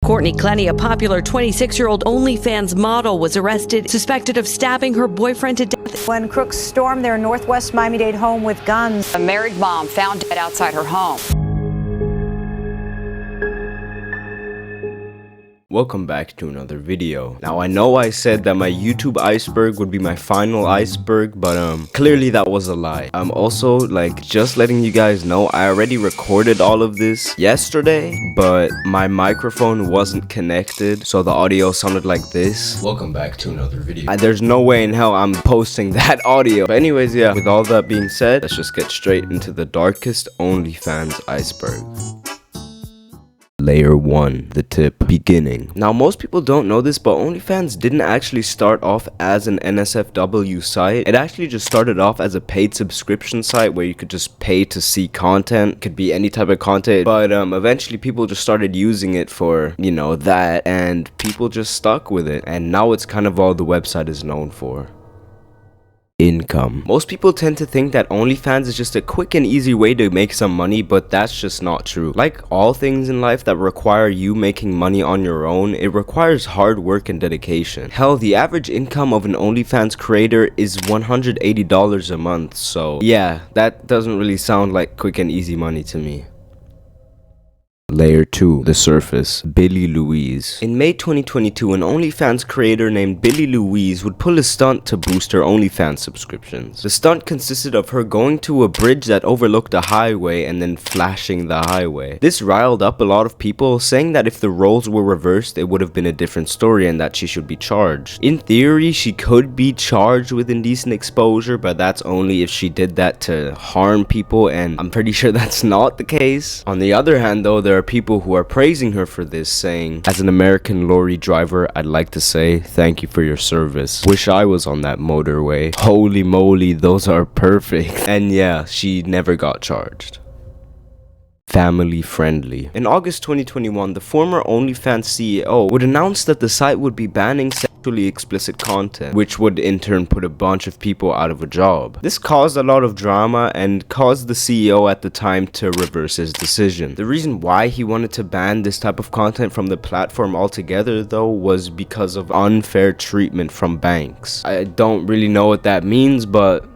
Courtney Clenney, a popular 26-year-old OnlyFans model, was arrested, suspected of stabbing her boyfriend to death when crooks stormed their Northwest Miami-Dade home with guns. A married mom found dead outside her home. Welcome back to another video. Now, I know I said that my YouTube iceberg would be my final iceberg, but clearly that was a lie. I'm also just letting you guys know I already recorded all of this yesterday, but my microphone wasn't connected, so the audio sounded like this. Welcome back to another video. There's no way in hell I'm posting that audio. But anyways, yeah, with all that being said, let's just get straight into the darkest OnlyFans iceberg. Layer 1, the tip, beginning. Now, most people don't know this, but OnlyFans didn't actually start off as an NSFW site. It actually just started off as a paid subscription site where you could just pay to see content. It could be any type of content, but eventually people just started using it for, you know, that, and people just stuck with it, and now it's kind of all the website is known for. Income. Most people tend to think that OnlyFans is just a quick and easy way to make some money, but that's just not true. Like all things in life that require you making money on your own, it requires hard work and dedication. Hell, the average income of an OnlyFans creator is $180 a month, so yeah, that doesn't really sound like quick and easy money to me. Layer 2, the surface, Billy Louise. In May 2022, an OnlyFans creator named Billy Louise would pull a stunt to boost her OnlyFans subscriptions. The stunt consisted of her going to a bridge that overlooked a highway and then flashing the highway. This riled up a lot of people, saying that if the roles were reversed, it would have been a different story and that she should be charged. In theory, she could be charged with indecent exposure, but that's only if she did that to harm people, and I'm pretty sure that's not the case. On the other hand, though, there are people who are praising her for this, saying, as an American lorry driver, I'd like to say thank you for your service. Wish I was on that motorway. Holy moly, those are perfect. And yeah, she never got charged. Family friendly. In August 2021, the former OnlyFans CEO would announce that the site would be banning sexually explicit content, which would in turn put a bunch of people out of a job. This caused a lot of drama and caused the CEO at the time to reverse his decision. The reason why he wanted to ban this type of content from the platform altogether, though, was because of unfair treatment from banks. I don't really know what that means, but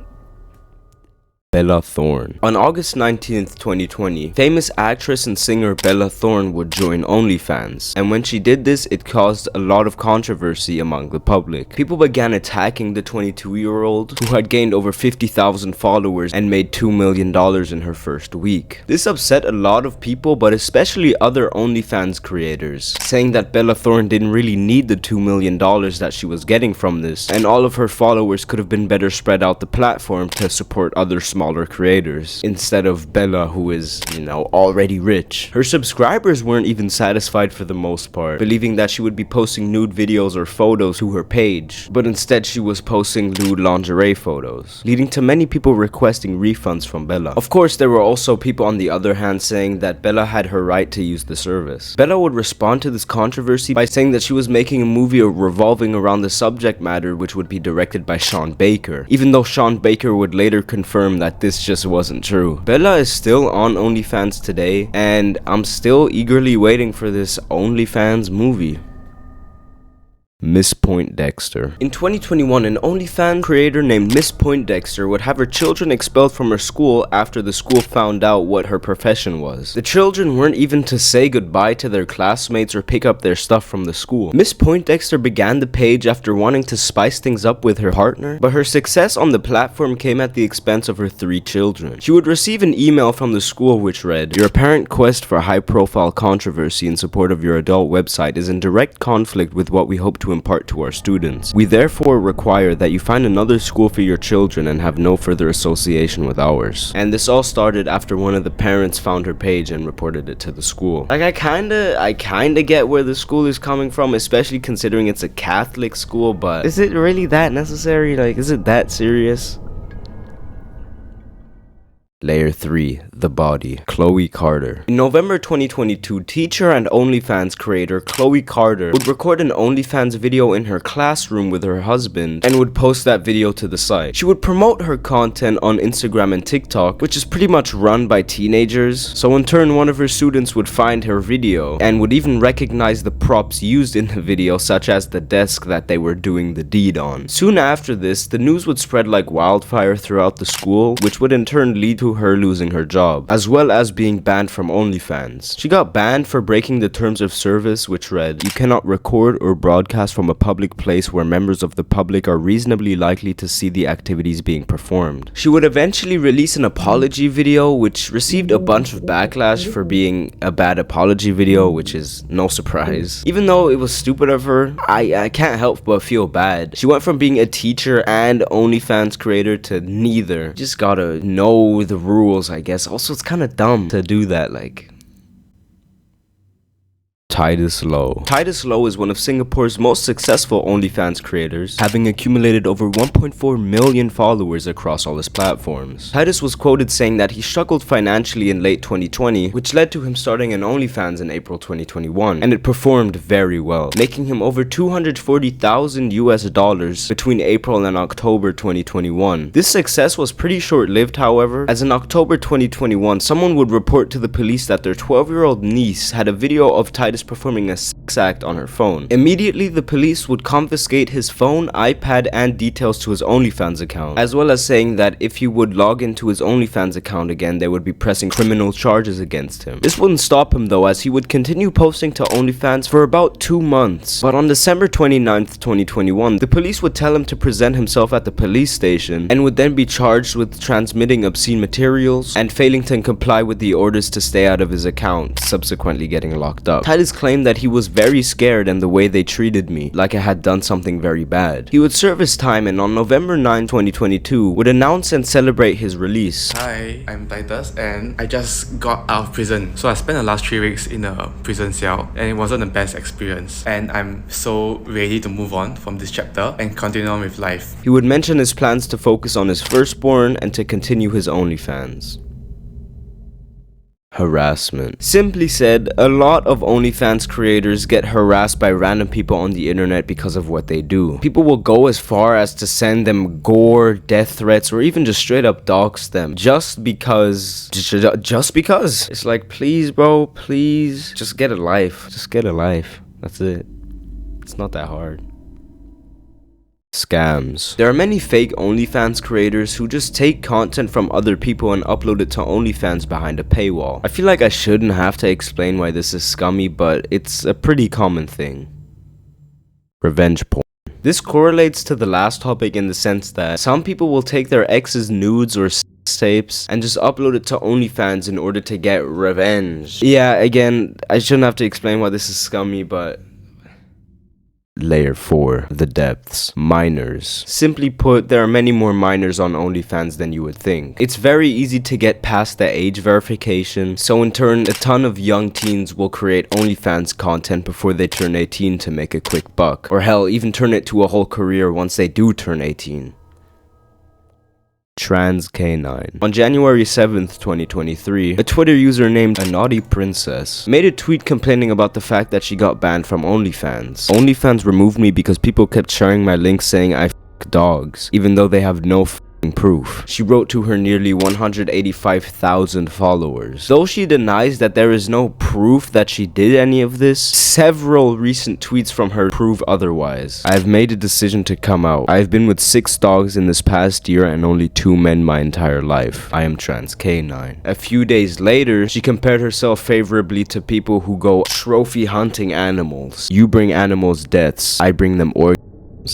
Bella Thorne. On August 19th, 2020, famous actress and singer Bella Thorne would join OnlyFans, and when she did this, it caused a lot of controversy among the public. People began attacking the 22-year-old, who had gained over 50,000 followers and made $2 million in her first week. This upset a lot of people, but especially other OnlyFans creators, saying that Bella Thorne didn't really need the $2 million that she was getting from this, and all of her followers could have been better spread out the platform to support other smaller creators, instead of Bella, who is, you know, already rich. Her subscribers weren't even satisfied for the most part, believing that she would be posting nude videos or photos to her page, but instead she was posting nude lingerie photos, leading to many people requesting refunds from Bella. Of course, there were also people on the other hand saying that Bella had her right to use the service. Bella would respond to this controversy by saying that she was making a movie revolving around the subject matter, which would be directed by Sean Baker, even though Sean Baker would later confirm that this just wasn't true. Bella is still on OnlyFans today, and I'm still eagerly waiting for this OnlyFans movie. Miss Poindexter. In 2021, an OnlyFans creator named Miss Poindexter would have her children expelled from her school after the school found out what her profession was. The children weren't even to say goodbye to their classmates or pick up their stuff from the school. Miss Poindexter began the page after wanting to spice things up with her partner, but her success on the platform came at the expense of her 3 children. She would receive an email from the school which read, "Your apparent quest for high-profile controversy in support of your adult website is in direct conflict with what we hope to impart to our students. We therefore require that you find another school for your children and have no further association with ours." And this all started after one of the parents found her page and reported it to the school. Like, I kinda get where the school is coming from, especially considering it's a Catholic school, but is it really that necessary? Like, is it that serious? Layer 3, the body. Chloe Carter. In November 2022, teacher and OnlyFans creator Chloe Carter would record an OnlyFans video in her classroom with her husband and would post that video to the site. She would promote her content on Instagram and TikTok, which is pretty much run by teenagers, so in turn one of her students would find her video and would even recognize the props used in the video, such as the desk that they were doing the deed on. Soon after this, the news would spread like wildfire throughout the school, which would in turn lead to her losing her job, as well as being banned from OnlyFans. She got banned for breaking the terms of service, which read, "You cannot record or broadcast from a public place where members of the public are reasonably likely to see the activities being performed." She would eventually release an apology video, which received a bunch of backlash for being a bad apology video, which is no surprise. Even though it was stupid of her, I can't help but feel bad. She went from being a teacher and OnlyFans creator to neither. Just gotta know the rules, I guess. Also, it's kind of dumb to do that, like. Titus Lowe. Titus Lowe is one of Singapore's most successful OnlyFans creators, having accumulated over 1.4 million followers across all his platforms. Titus was quoted saying that he struggled financially in late 2020, which led to him starting an OnlyFans in April 2021, and it performed very well, making him over $240,000 US between April and October 2021. This success was pretty short-lived, however, as in October 2021, someone would report to the police that their 12-year-old niece had a video of Titus performing a sex act on her phone. Immediately, the police would confiscate his phone, iPad, and details to his OnlyFans account, as well as saying that if he would log into his OnlyFans account again, they would be pressing criminal charges against him. This wouldn't stop him though, as he would continue posting to OnlyFans for about 2 months. But on December 29th, 2021, the police would tell him to present himself at the police station and would then be charged with transmitting obscene materials and failing to comply with the orders to stay out of his account, subsequently getting locked up. Titus claimed that he was very scared and the way they treated me, like I had done something very bad. He would serve his time and on November 9, 2022, would announce and celebrate his release. Hi, I'm Titus and I just got out of prison. So I spent the last 3 weeks in a prison cell and it wasn't the best experience. And I'm so ready to move on from this chapter and continue on with life. He would mention his plans to focus on his firstborn and to continue his OnlyFans. Harassment. Simply said, a lot of OnlyFans creators get harassed by random people on the internet because of what they do. People will go as far as to send them gore, death threats, or even just straight up dox them just because. It's like, please bro, please, just get a life. Just get a life. That's it. It's not that hard. Scams. There are many fake OnlyFans creators who just take content from other people and upload it to OnlyFans behind a paywall. I feel like I shouldn't have to explain why this is scummy, but it's a pretty common thing. Revenge porn. This correlates to the last topic in the sense that some people will take their ex's nudes or tapes and just upload it to OnlyFans in order to get revenge. Yeah, again, I shouldn't have to explain why this is scummy, but Layer 4. The depths. Minors. Simply put, there are many more minors on OnlyFans than you would think. It's very easy to get past the age verification, so in turn, a ton of young teens will create OnlyFans content before they turn 18 to make a quick buck, or hell, even turn it to a whole career once they do turn 18. Trans Canine. On January 7th, 2023, a Twitter user named A Naughty Princess made a tweet complaining about the fact that she got banned from OnlyFans. OnlyFans removed me because people kept sharing my links saying I f*** dogs, even though they have no proof. She wrote to her nearly 185,000 followers. Though she denies that there is no proof that she did any of this, several recent tweets from her prove otherwise. I have made a decision to come out. I have been with 6 dogs in this past year and only 2 men my entire life. I am trans canine. A few days later, she compared herself favorably to people who go trophy hunting animals. You bring animals deaths, I bring them organs.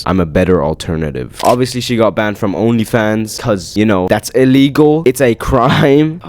I'm a better alternative. Obviously, she got banned from OnlyFans because, you know, that's illegal. It's a crime.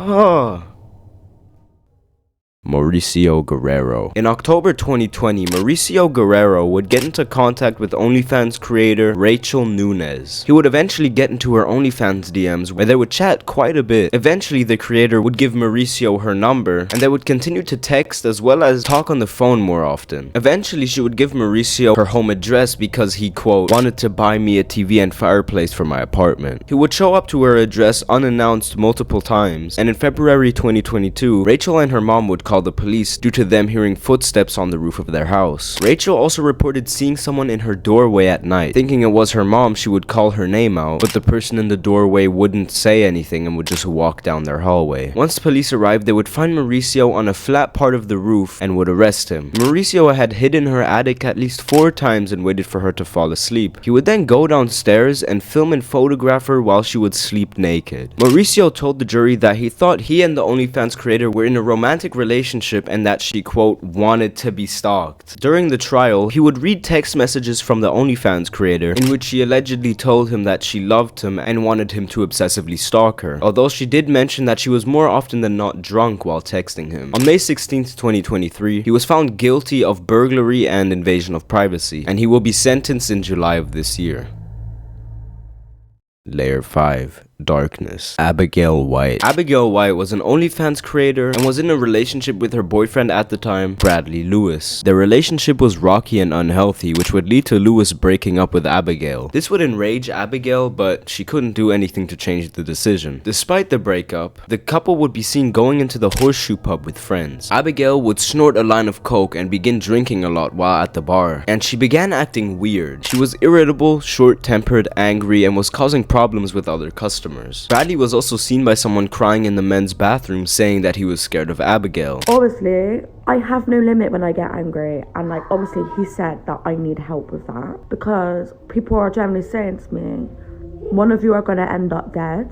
Mauricio Guerrero. In October 2020, Mauricio Guerrero would get into contact with OnlyFans creator Rachel Nunez. He would eventually get into her OnlyFans DMs where they would chat quite a bit. Eventually, the creator would give Mauricio her number and they would continue to text as well as talk on the phone more often. Eventually, she would give Mauricio her home address because he, quote, wanted to buy me a TV and fireplace for my apartment. He would show up to her address unannounced multiple times, and in February 2022, Rachel and her mom would call the police due to them hearing footsteps on the roof of their house. Rachel also reported seeing someone in her doorway at night. Thinking it was her mom, she would call her name out, but the person in the doorway wouldn't say anything and would just walk down their hallway. Once police arrived, they would find Mauricio on a flat part of the roof and would arrest him. Mauricio had hidden her attic at least 4 times and waited for her to fall asleep. He would then go downstairs and film and photograph her while she would sleep naked. Mauricio told the jury that he thought he and the OnlyFans creator were in a romantic relationship and that she, quote, wanted to be stalked. During the trial, he would read text messages from the OnlyFans creator in which she allegedly told him that she loved him and wanted him to obsessively stalk her, although she did mention that she was more often than not drunk while texting him. On May 16th, 2023, he was found guilty of burglary and invasion of privacy, and he will be sentenced in July of this year. Layer 5. Darkness. Abigail White. Abigail White was an OnlyFans creator and was in a relationship with her boyfriend at the time, Bradley Lewis. Their relationship was rocky and unhealthy, which would lead to Lewis breaking up with Abigail. This would enrage Abigail, but she couldn't do anything to change the decision. Despite the breakup, the couple would be seen going into the Horseshoe pub with friends. Abigail would snort a line of coke and begin drinking a lot while at the bar, and she began acting weird. She was irritable, short-tempered, angry, and was causing problems with other customers. Bradley was also seen by someone crying in the men's bathroom saying that he was scared of Abigail. Obviously, I have no limit when I get angry, and like obviously he said that I need help with that because people are generally saying to me, one of you are going to end up dead,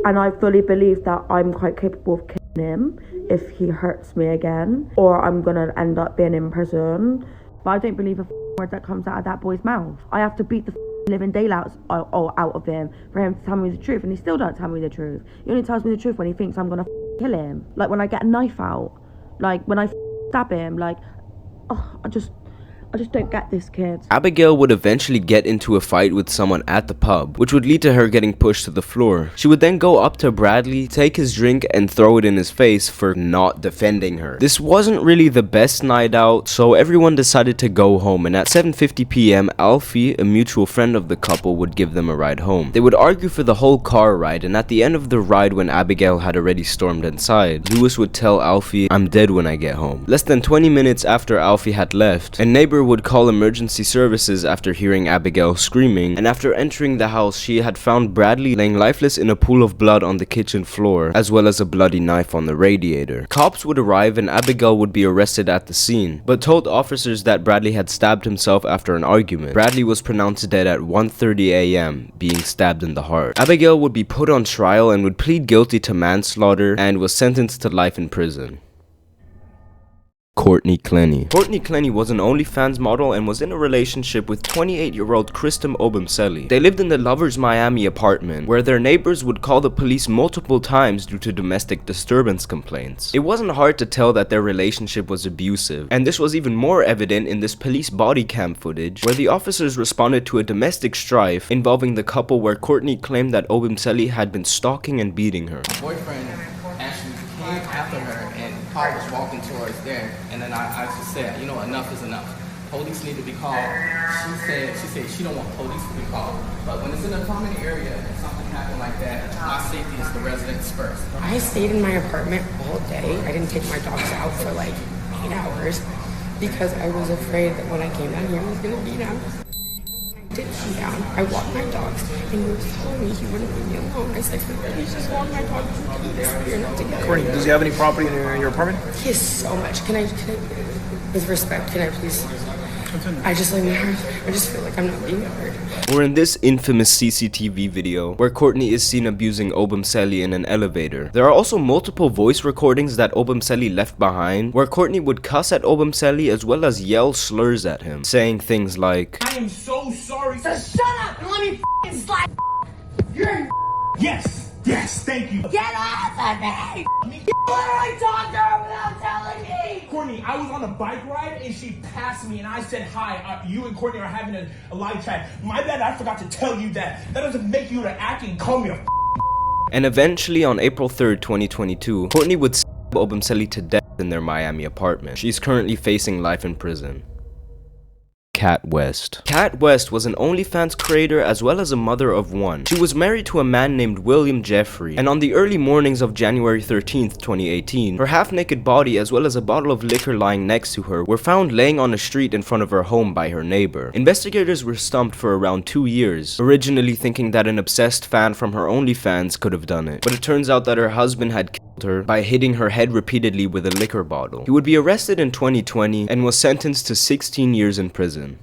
and I fully believe that I'm quite capable of killing him if he hurts me again, or I'm going to end up being in prison. But I don't believe a word that comes out of that boy's mouth. I have to beat the living daylights out of him for him to tell me the truth, and he still don't tell me the truth. He only tells me the truth when he thinks I'm gonna kill him. Like when I get a knife out, like when I stab him, like oh, I just don't get this kid. Abigail would eventually get into a fight with someone at the pub, which would lead to her getting pushed to the floor. She would then go up to Bradley, take his drink, and throw it in his face for not defending her. This wasn't really the best night out, so everyone decided to go home, and at 7:50 p.m, Alfie, a mutual friend of the couple, would give them a ride home. They would argue for the whole car ride, and at the end of the ride, when Abigail had already stormed inside, Lewis would tell Alfie, "I'm dead when I get home." Less than 20 minutes after Alfie had left, a neighbor would call emergency services after hearing Abigail screaming, and after entering the house, she had found Bradley laying lifeless in a pool of blood on the kitchen floor, as well as a bloody knife on the radiator. Cops would arrive and Abigail would be arrested at the scene, but told officers that Bradley had stabbed himself after an argument. Bradley was pronounced dead at 1:30 a.m, being stabbed in the heart. Abigail would be put on trial and would plead guilty to manslaughter and was sentenced to life in prison. Courtney Clenney. Courtney Clenney was an OnlyFans model and was in a relationship with 28-year-old Kristen Obumseli. They lived in the Lovers Miami apartment, where their neighbors would call the police multiple times due to domestic disturbance complaints. It wasn't hard to tell that their relationship was abusive, and this was even more evident in this police body cam footage, where the officers responded to a domestic strife involving the couple where Courtney claimed that Obumseli had been stalking and beating her. Boyfriend actually came after her and Paul was walking towards there, and then I just said, you know, enough is enough. Police need to be called. She said she don't want police to be called. But when it's in a common area and something happened like that, my safety is the residents first. I stayed in my apartment all day. I didn't take my dogs out for like 8 hours because I was afraid that when I came down here, I was gonna beat him. I did come down. I walked my dogs, and he was telling me he wouldn't leave me alone. I said, please just walk my dogs in peace. We're not together. Courtney, does he have any property in your apartment? He has so much. Can I, with respect, can I please? I just feel like I'm not being heard. Or in this infamous CCTV video, where Courtney is seen abusing Obumseli in an elevator. There are also multiple voice recordings that Obumseli left behind, where Courtney would cuss at Obumseli as well as yell slurs at him, saying things like, I am so sorry. So shut up and let me f***ing slap. You're yes. Yes, thank you. Get off of me! You literally talked to her without telling me! Courtney, I was on a bike ride and she passed me and I said, hi, you and Courtney are having a live chat. My bad, I forgot to tell you that. That doesn't make you to act and call me a And eventually on April 3rd, 2022, Courtney would stab Obumseli to death in their Miami apartment. She's currently facing life in prison. Kat West. Kat West was an OnlyFans creator as well as a mother of one. She was married to a man named William Jeffrey, and on the early mornings of January 13th, 2018, her half-naked body as well as a bottle of liquor lying next to her were found laying on a street in front of her home by her neighbor. Investigators were stumped for around 2 years, originally thinking that an obsessed fan from her OnlyFans could have done it, but it turns out that her husband had killed her by hitting her head repeatedly with a liquor bottle. He would be arrested in 2020 and was sentenced to 16 years in prison.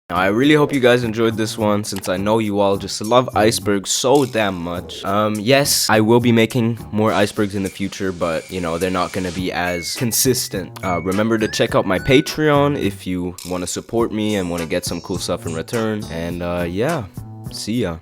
Now, I really hope you guys enjoyed this one, since I know you all just love icebergs so damn much. Yes, I will be making more icebergs in the future, but you know, they're not gonna be as consistent. Remember to check out my Patreon if you want to support me and want to get some cool stuff in return. And yeah, see ya.